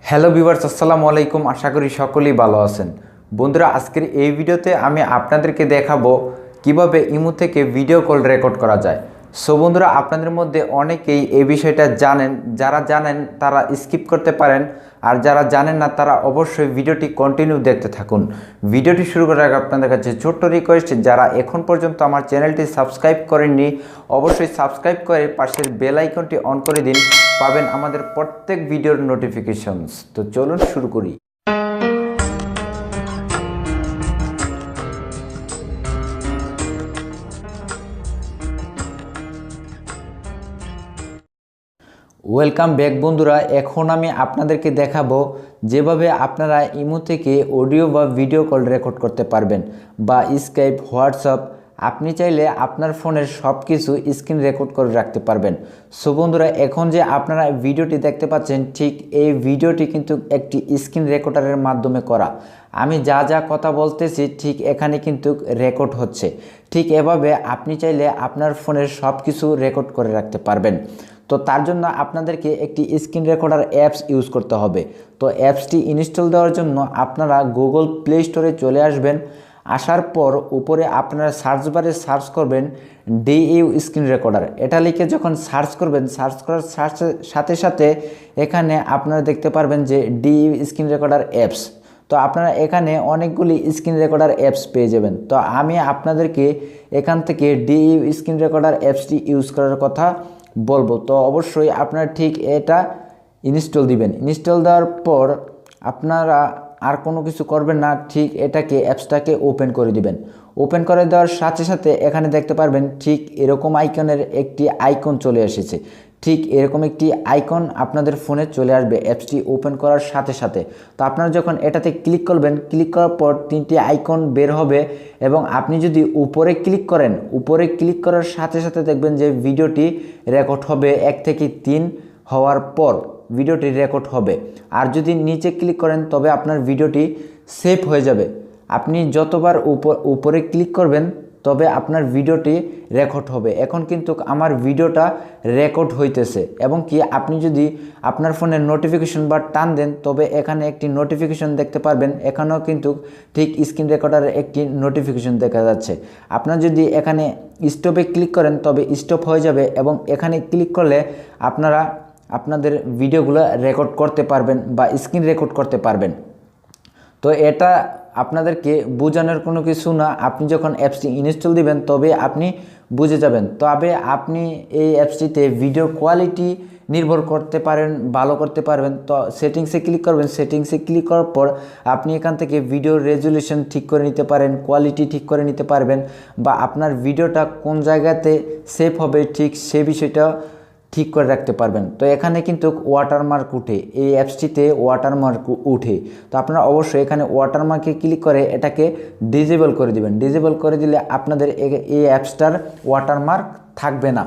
Hello viewers, আসসালামু আলাইকুম। আশা করি সকলেই ভালো আছেন। বন্ধুরা, আজকের এই ভিডিওতে আমি আপনাদেরকে দেখাবো কিভাবে ইমো থেকে ভিডিও কল রেকর্ড করা যায়। সো বন্ধুরা, আপনাদের মধ্যে অনেকেই এই বিষয়টা জানেন। যারা জানেন তারা স্কিপ করতে পারেন, আর যারা জানেন না তারা অবশ্যই ভিডিওটি কন্টিনিউ দেখতে থাকুন। ভিডিওটি শুরু করার আগে আপনাদের কাছে ছোট্ট রিকোয়েস্ট, যারা এখন পর্যন্ত আমার চ্যানেলটি সাবস্ক্রাইব করেননি অবশ্যই সাবস্ক্রাইব করে পাশের বেল আইকনটি অন করে দিন, পাবেন আমাদের প্রত্যেক ভিডিওর নোটিফিকেশনস। তো চলুন শুরু করি। ওয়েলকাম ব্যাক বন্ধুরা। এখন আমি আপনাদেরকে দেখাবো যেভাবে আপনারা ইমো থেকে অডিও বা ভিডিও কল রেকর্ড করতে পারবেন, বা স্কাইপ, হোয়াটসঅ্যাপ। আপনি চাইলে আপনার ফোনের সব কিছু স্ক্রিন রেকর্ড করে রাখতে পারবেন। সো বন্ধুরা, এখন যে আপনারা ভিডিওটি দেখতে পাচ্ছেন, ঠিক এই ভিডিওটি কিন্তু একটি স্ক্রিন রেকর্ডারের মাধ্যমে করা। আমি যা যা কথা বলতেছি ঠিক এখানে কিন্তু রেকর্ড হচ্ছে। ঠিক এভাবে আপনি চাইলে আপনার ফোনের সব কিছু রেকর্ড করে রাখতে পারবেন। তো তার জন্য আপনাদেরকে একটি স্ক্রিন রেকর্ডার অ্যাপস ইউজ করতে হবে। তো অ্যাপসটি ইনস্টল দেওয়ার জন্য আপনারা গুগল প্লে স্টোরে চলে আসবেন। আসার পর উপরে আপনারা সার্চ বারে সার্চ করবেন ডিইউ স্ক্রিন রেকর্ডার। এটা লিখে যখন সার্চ করবেন, সার্চ করার সাথে সাথে এখানে আপনারা দেখতে পারবেন যে ডিইউ স্ক্রিন রেকর্ডার অ্যাপস। তো আপনারা এখানে অনেকগুলি স্ক্রিন রেকর্ডার অ্যাপস পেয়ে যাবেন। তো আমি আপনাদেরকে এখান থেকে ডিইউ স্ক্রিন রেকর্ডার অ্যাপসটি ইউজ করার কথা বলবো। তো অবশ্যই আপনারা ঠিক এটা ইনস্টল দিবেন। ইনস্টল দেওয়ার পর আপনারা আর কোনো কিছু করবেন না, ঠিক এটাকে অ্যাপসটাকে ওপেন করে দিবেন। ওপেন করে দেওয়ার সাথে সাথে এখানে দেখতে পারবেন ঠিক এরকম আইকনের একটি আইকন চলে এসেছে। ঠিক এরকম একটি আইকন আপনাদের ফোনে চলে আসবে অ্যাপসটি ওপেন করার সাথে সাথে। তো আপনারা যখন এটাতে ক্লিক করবেন, ক্লিক করার পর তিনটি আইকন বের হবে, এবং আপনি যদি উপরে ক্লিক করেন, উপরে ক্লিক করার সাথে সাথে দেখবেন যে ভিডিওটি রেকর্ড হবে। 1 থেকে 3 হওয়ার পর ভিডিওটি রেকর্ড হবে। আর যদি নিচে ক্লিক করেন তবে আপনার ভিডিওটি সেভ হয়ে যাবে। আপনি যতবার উপরে ক্লিক করবেন তবে আপনার ভিডিওটি রেকর্ড হবে। এখন কিন্তু আমার ভিডিওটা রেকর্ড হইতেছে, এবং কি আপনি যদি আপনার ফোনের নোটিফিকেশন বার টান দেন তবে এখানে একটি নোটিফিকেশন দেখতে পারবেন। এখানেও কিন্তু ঠিক স্ক্রিন রেকর্ডারের একটি নোটিফিকেশন দেখা যাচ্ছে। আপনার যদি এখানে স্টপে ক্লিক করেন তবে স্টপ হয়ে যাবে, এবং এখানে ক্লিক করলে আপনারা আপনাদের ভিডিওগুলো রেকর্ড করতে পারবেন বা স্ক্রিন রেকর্ড করতে পারবেন। তো এটা আপনাদেরকে বোঝানোর কোনো কিছু না। আপনি যখন অ্যাপসটি ইনস্টল দিবেন তবে আপনি বুঝে যাবেন। তবে আপনি এই অ্যাপসটিতে ভিডিও কোয়ালিটি নির্ভর করতে পারেন, ভালো করতে পারবেন। তো সেটিংসে ক্লিক করবেন। সেটিংসে ক্লিক করার পর আপনি এখান থেকে ভিডিও রেজুলেশন ঠিক করে নিতে পারেন, কোয়ালিটি ঠিক করে নিতে পারবেন, বা আপনার ভিডিওটা কোন জায়গাতে সেভ হবে ঠিক সে বিষয়টা ঠিক করে রাখতে পারবেন। তো এখানে কিন্তু ওয়াটারমার্ক উঠে, এই অ্যাপসটিতে ওয়াটারমার্ক উঠে। তো আপনারা অবশ্যই এখানে ওয়াটারমার্কে ক্লিক করে এটাকে ডিজেবল করে দিবেন। ডিজেবল করে দিলে আপনাদের এই অ্যাপসটার ওয়াটারমার্ক থাকবে না।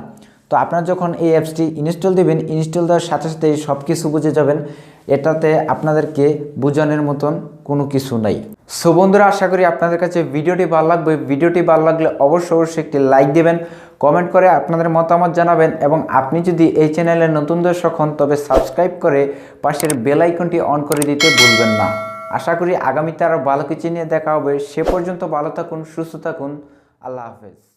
তো আপনারা যখন এই অ্যাপসটি ইনস্টল দিবেন, ইনস্টল দেওয়ার সাথে সাথে সব কিছু বুঝে যাবেন। এটাতে আপনাদেরকে বোঝানোর মতন কোনো কিছু নাই। সো বন্ধুরা, আশা করি আপনাদের কাছে ভিডিওটি ভালো লাগবে। ভিডিওটি ভালো লাগলে অবশ্যই একটি লাইক দেবেন, কমেন্ট করে আপনাদের মতামত জানাবেন, এবং আপনি যদি এই চ্যানেলে নতুন দর্শক হন তবে সাবস্ক্রাইব করে পাশের বেল আইকনটি অন করে দিতে ভুলবেন না। আশা করি আগামীতে আরও ভালো কিছু নিয়ে দেখা হবে। সে পর্যন্ত ভালো থাকুন, সুস্থ থাকুন। আল্লাহ হাফেজ।